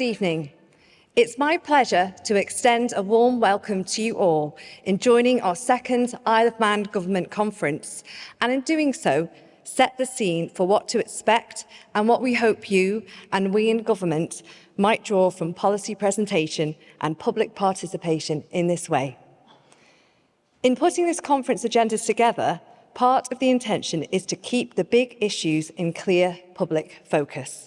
good evening. It's my pleasure to extend a warm welcome to you all in joining our second Isle of Man Government Conference, and in doing so, set the scene for what to expect and what we hope you and we in government might draw from policy presentation and public participation in this way. In putting this conference agenda together, part of the intention is to keep the big issues in clear public focus.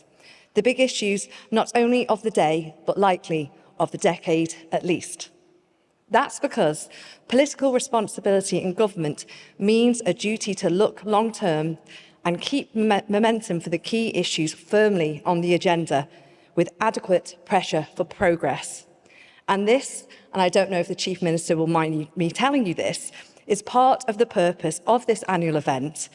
The big issues not only of the day, but likely of the decade at least. That's because political responsibility in government means a duty to look long-term and keep momentum for the key issues firmly on the agenda with adequate pressure for progress. And this, and I don't know if the Chief Minister will mind me telling you this, is part of the purpose of this annual event,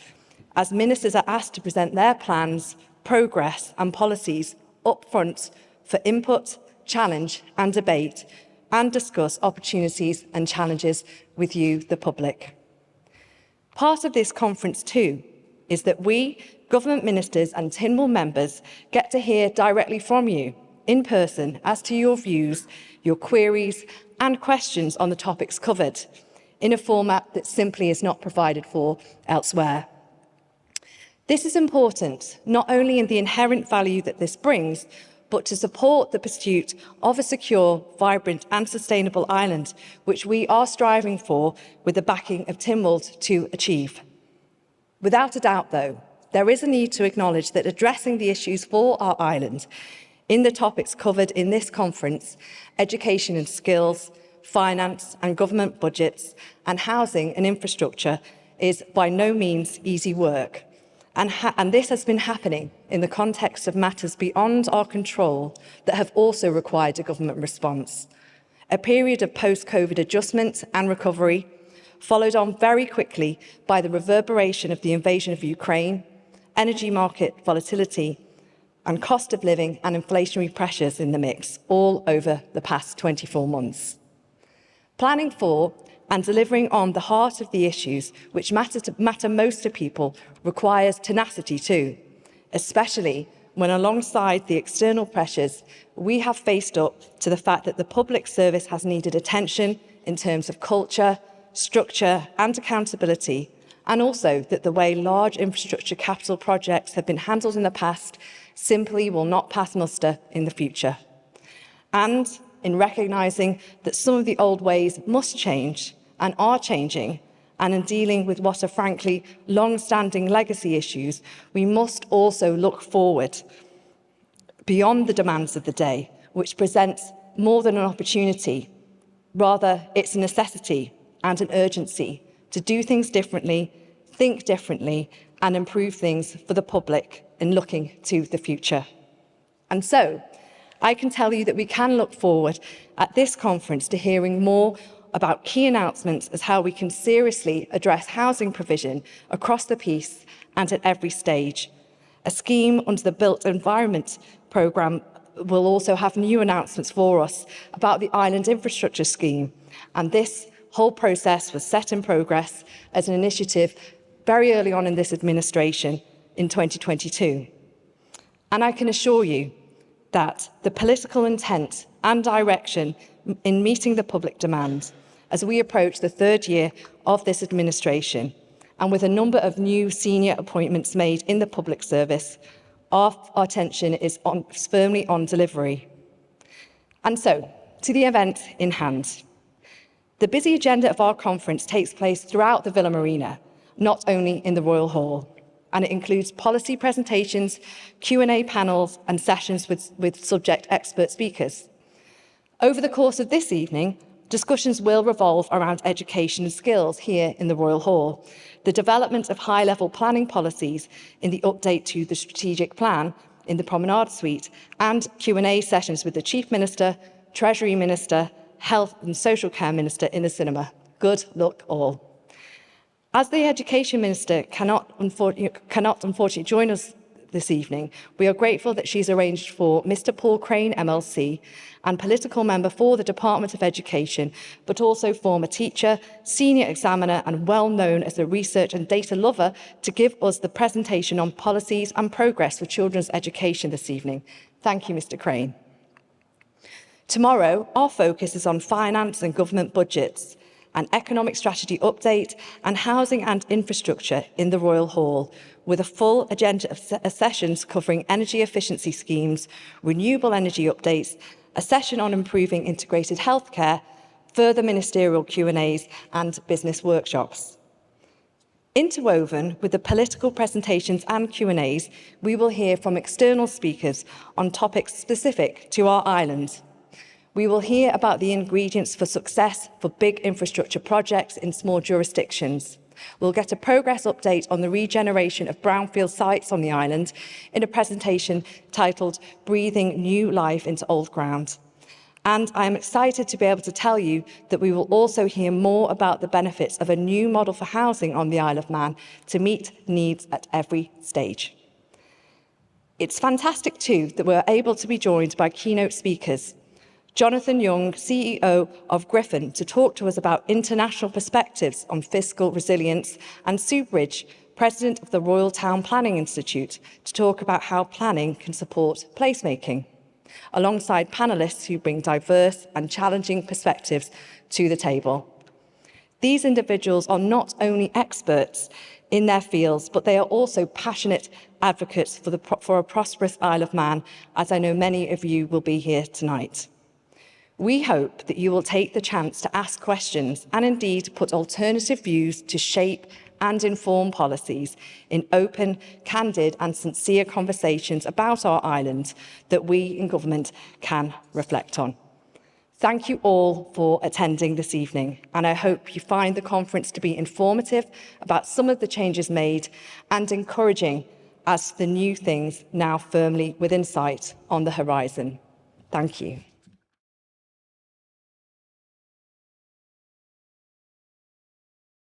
as ministers are asked to present their plans, progress and policies up front for input, challenge and debate, and discuss opportunities and challenges with you, the public. Part of this conference too is that we, government ministers and Tynwald members, get to hear directly from you in person as to your views, your queries and questions on the topics covered, in a format that simply is not provided for elsewhere. This is important, not only in the inherent value that this brings, but to support the pursuit of a secure, vibrant and sustainable island, which we are striving for with the backing of Tynwald to achieve. Without a doubt, though, there is a need to acknowledge that addressing the issues for our island in the topics covered in this conference, education and skills, finance and government budgets, and housing and infrastructure, is by no means easy work. And this has been happening in the context of matters beyond our control that have also required a government response. A period of post-COVID adjustment and recovery, followed on very quickly by the reverberation of the invasion of Ukraine, energy market volatility, and cost of living and inflationary pressures in the mix, all over the past 24 months. Planning for and delivering on the heart of the issues which matter most to people requires tenacity too, especially when alongside the external pressures, we have faced up to the fact that the public service has needed attention in terms of culture, structure and accountability, and also that the way large infrastructure capital projects have been handled in the past simply will not pass muster in the future. And in recognising that some of the old ways must change and are changing, and in dealing with what are frankly long-standing legacy issues, we must also look forward beyond the demands of the day, which presents more than an opportunity. Rather, it's a necessity and an urgency to do things differently, think differently, and improve things for the public in looking to the future. And so, I can tell you that we can look forward at this conference to hearing more about key announcements as how we can seriously address housing provision across the piece and at every stage. A scheme under the Built Environment programme will also have new announcements for us about the Island Infrastructure Scheme, and this whole process was set in progress as an initiative very early on in this administration in 2022. And I can assure you that the political intent and direction in meeting the public demand as we approach the third year of this administration, and with a number of new senior appointments made in the public service, our attention is firmly on delivery. And so, to the event in hand. The busy agenda of our conference takes place throughout the Villa Marina, not only in the Royal Hall, and it includes policy presentations, Q&A panels and sessions with subject expert speakers. Over the course of this evening, discussions will revolve around education and skills here in the Royal Hall, the development of high-level planning policies in the update to the strategic plan in the Promenade Suite, and Q&A sessions with the Chief Minister, Treasury Minister, Health and Social Care Minister in the cinema. Good luck all. As the Education Minister cannot unfortunately join us this evening, we are grateful that she's arranged for Mr Paul Crane MLC and political member for the Department of Education, but also former teacher, senior examiner and well known as a research and data lover, to give us the presentation on policies and progress for children's education this evening. Thank you, Mr Crane. Tomorrow, our focus is on finance and government budgets, an economic strategy update and housing and infrastructure in the Royal Hall, with a full agenda of sessions covering energy efficiency schemes, renewable energy updates, a session on improving integrated healthcare, further ministerial Q&As and business workshops. Interwoven with the political presentations and Q&As, we will hear from external speakers on topics specific to our island. We will hear about the ingredients for success for big infrastructure projects in small jurisdictions. We'll get a progress update on the regeneration of brownfield sites on the island in a presentation titled Breathing New Life into Old Ground. And I am excited to be able to tell you that we will also hear more about the benefits of a new model for housing on the Isle of Man to meet needs at every stage. It's fantastic too that we're able to be joined by keynote speakers. Jonathan Young, CEO of Griffin, to talk to us about international perspectives on fiscal resilience, and Sue Bridge, President of the Royal Town Planning Institute, to talk about how planning can support placemaking, alongside panellists who bring diverse and challenging perspectives to the table. These individuals are not only experts in their fields, but they are also passionate advocates for a prosperous Isle of Man, as I know many of you will be here tonight. We hope that you will take the chance to ask questions and indeed put alternative views to shape and inform policies in open, candid and sincere conversations about our island that we in government can reflect on. Thank you all for attending this evening, and I hope you find the conference to be informative about some of the changes made and encouraging as the new things now firmly within sight on the horizon. Thank you.